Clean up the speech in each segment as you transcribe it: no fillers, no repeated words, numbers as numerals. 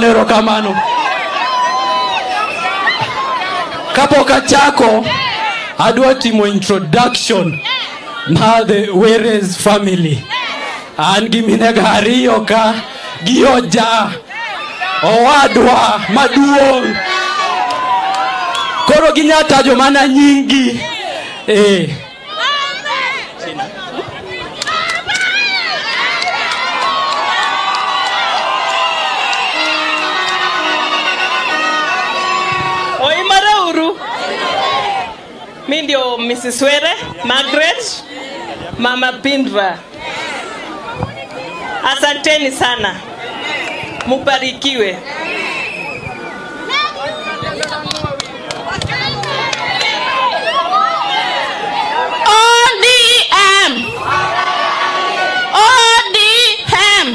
Erokamano. Kapok achako, adwa timo introduction ma the Weres family. An gi minega ariyo ka gi oja owadwa maduong'. Koro ginyata jo mana nyingi. Mi ndio Mrs. Were, Margaret, Mama Pindra. Asanteni sana. Mubarikiwe. ODM. ODM.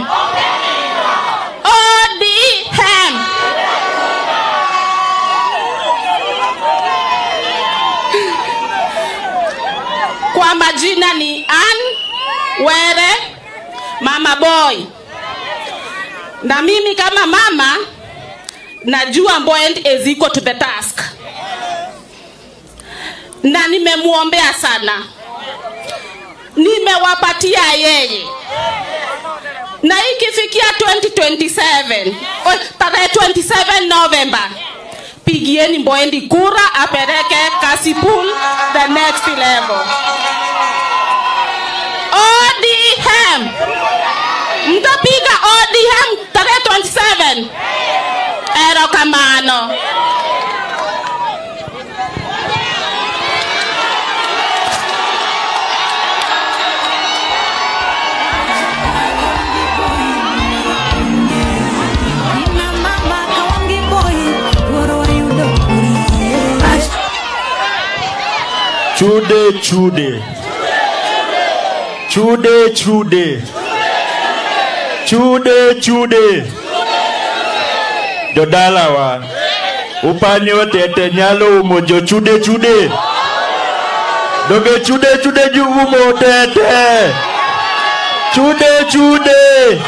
ODM. Kwa majina ni Ann Were, Mama Boy. Na mimi kama mama najua Boyd is equal to the task. Na nimemuombea sana. Nimewapatia yeye. Na ikifikia 2027, tarehe 27 November, pigieni Boyd kura apeleke Kasipul the next level. ODM. Mtapiga ODM tarehe 27. Erokamano. Chude. Jodalawa. Upanyo tete nyalo umo jo chude. Doge chude juumo tete. Chude.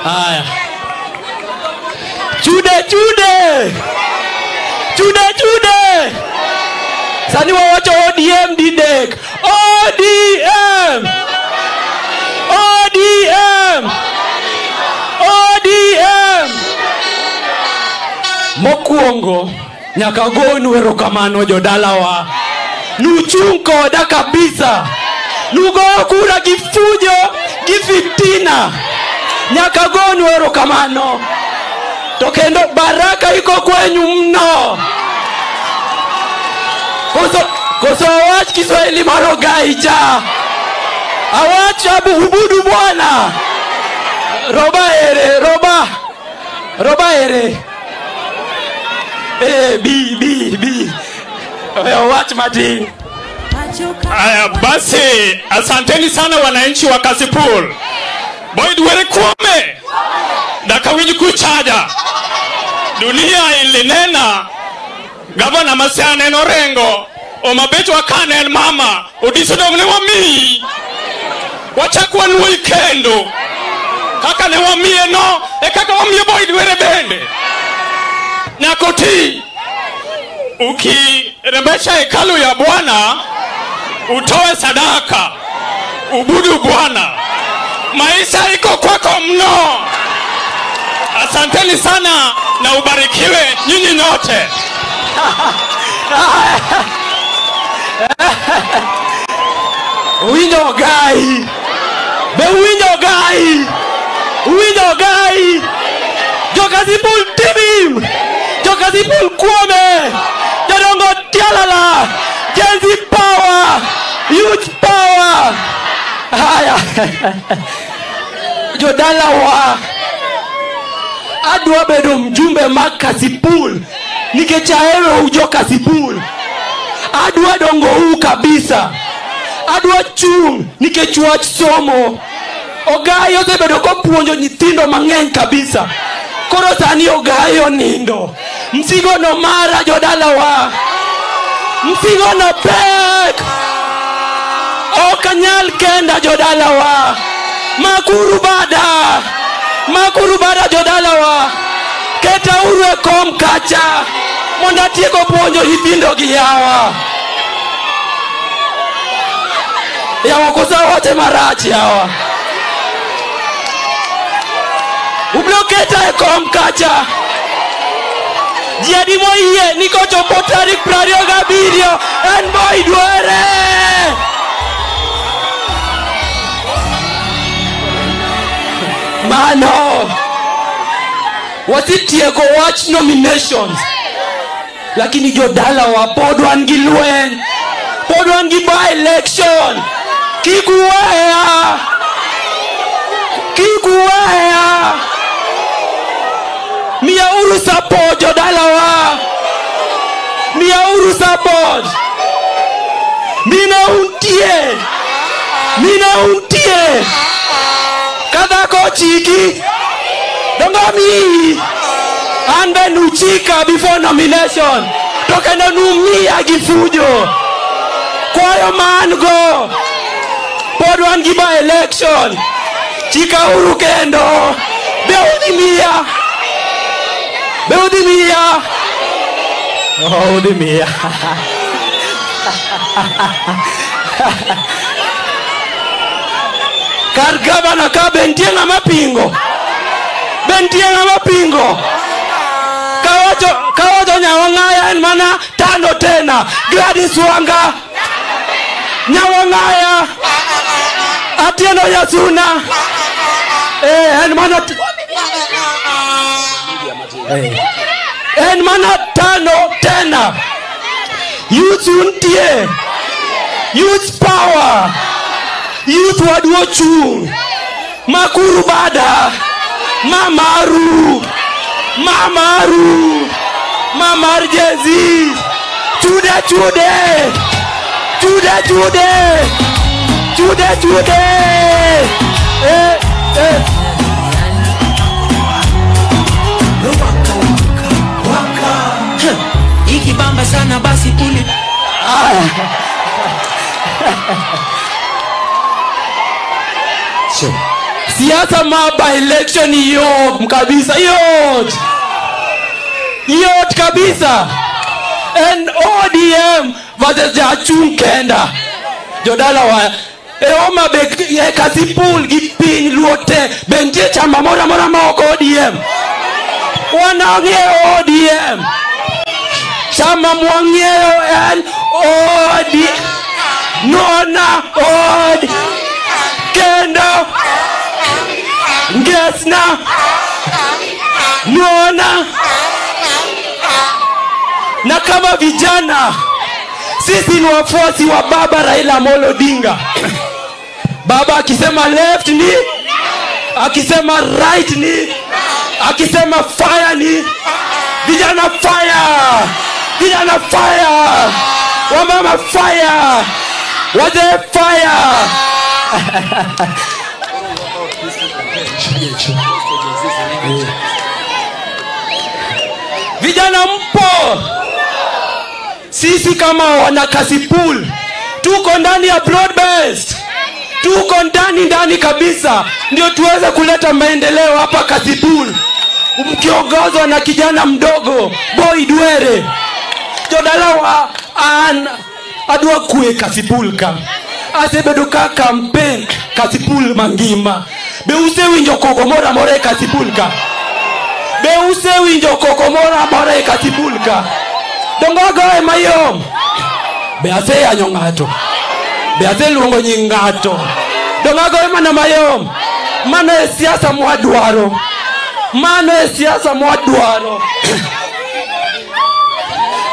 Aya. Chude. Sani wawacho ODM didek. ODM. Mokuongo nyaka gonu erokamano jodalawa. Nuchung koda kabisa. Nugo kura gi fujo gi fitina. Nyaka gonu erokamano. To kendo baraka iko kwenyu mno. Koso awach Kiswahili marogai cha. Awach ubudu bwana. Roba ere. B. Awach mati. Aya basi, asanteni sana wananchi wa Kasipul. Boyd Were kuome. Dakawinji kuchaja. Dunia ilinena. Gavana Masiane Norengo. Omabeto wakane en mama. Odisodong ne wami. Wachakwa nuoi kendo. Kaka ne wamie no. Kaka wamie Boyd Were bende. Nyakoti. Ukirembesha hekalu ya Bwana. Utoe sadaka. Ubudu Bwana. Maisha iko kwako mno. Asanteni sana na ubarikiwe nyinyi nyote. Winyo gai. Jokasipul tibim. Jokasipul kuome. Jodongo tialala. Genzi power. Youth power. Haya. Jodalawa. Adwa bedo mjumbe mag Kasipul. Nikechahero ujo Kasipul. Adwa dongo huu kabisa. Adwa chung nikechwach somo. Ogayo sebedo kopuonjo nyithindo mang'eny kabisa. Koro sani ogayo nindo. Msigo no mara jodalawa. Msigo no pek. okanyal kenda jodalawa. Makuru bada jodalawa. Keta uru e kom kacha. Monda tieko puonjo nyithindo gi yawa. Yawa kosa wote marachi yawa. Ublo keta e kom kacha. Jadi moye niko chopo tarik prario gabirio en boy duere. Mano. Wasitieko watch nominations. Lakini jodalawa podwan gi lweny. Podwan gi by election. Kikuwea. Mia uru support jodalawa. Mia uru support. Mina untie. Kada ko chiki. Dongami. Anbe nuchika before nomination. Tokendo numia gifujo. Kwayo mango. Podwan gi by election. Chika uru kendo. Beudimia. Kar gavana ka Bentienga mapingo. Kawacho Nyawang'aya en mana tano tena. Gladys Wanga. Nyawang'aya. Atieno Yasuna. En mana tano tena. Youth untie. Youth power. Youth waduo chung. Makuru bada. Mamaru. Mamar Jezi. Chude. Ikibamba sana basi puli. Siasa maba election yot kabisa. Yot kabisa. And ODM versus Jachung Kenda. Jodalawa. Eoma be kasipul gipin luote. Bentie chama mora moko ODM. Wanange ODM. Chama mwangeo and ODM. Nona ODM. Kenda. Ngesna. Nona. Na kama vijana sisi ni wafuasi wa baba Raila Amolo Odinga. Baba akisema left ni, akisema right ni, akisema fire ni. Vijana fire. Wamama fire. Wazee fire. Vijana mpo. Sisi kama wana Kasipul tuko ndani ya broad based. Tuko ndani kabisa. Ndio tuweze kuleta maendeleo hapa Kasipul. Mkiongozwa na kijana mdogo Boy Duere. Jodalawa adwa kue Kasipul ka. Asebeduka campaign Kasipul mangima. Beuse winjo kokomora more Kasipul ka. Beuse winjo kokomora more Kasipul ka. Dongogo mayom. Bease yanyo ngato. Bease luongo nyingato. Dongogo mana mayom. Mano e siasa mwadwaro.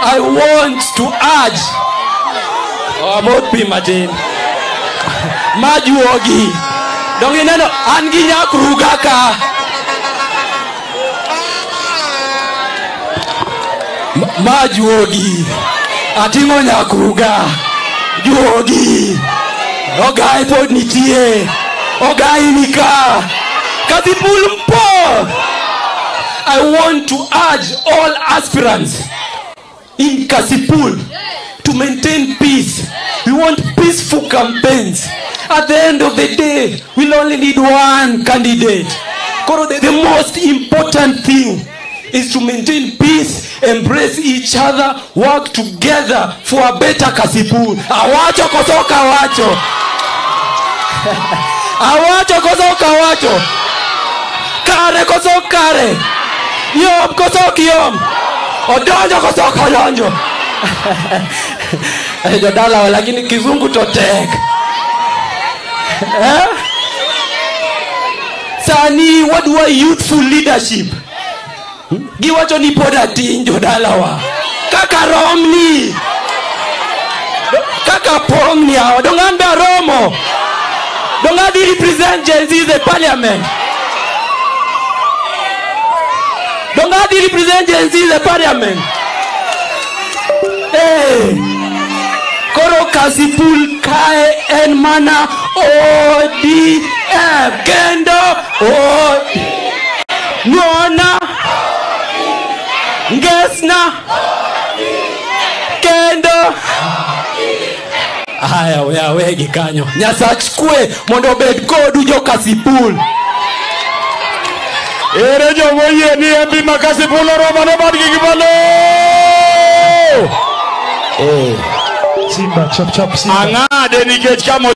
I want to urge about Pimatin. Majuogi. Dongineno anginya krugaka. Majuogi. Atingo nyakruga. Juogi. Ogai pod nitie. Ogai nika. Kasipul mpo. I want to urge all aspirants in Kasipul to maintain peace. We want peace. peaceful campaigns. At the end of the day, we'll only need one candidate. The most important thing is to maintain peace, embrace each other, work together for a better Kasipul. Awacho kosoka awacho. Awacho kosoka awacho. Kare kosoka kare. Yom kosoka yom. Odonjo kosoka odonjo. Jodala lakini kizungu totek. Sani, what do I youthful leadership? Giwacho ni poda tinjo dalawa. Kaka Romney. Kaka Pomni hao. Dongambe Romo. Dongadi represent Gen Z the parliament. Dongadi represent Gen Z the parliament. Hey. Koro Kasipul kae en mana ODM. Kendo Nona Ngesna Kendo Aya we gikanyo Nyasach kwe mondo bed kodu jo Kasipul. Ere jo moye ni MP ma Kasipul Roma no bad gigibalo. Simba chop chop Simba. Angade nikech kama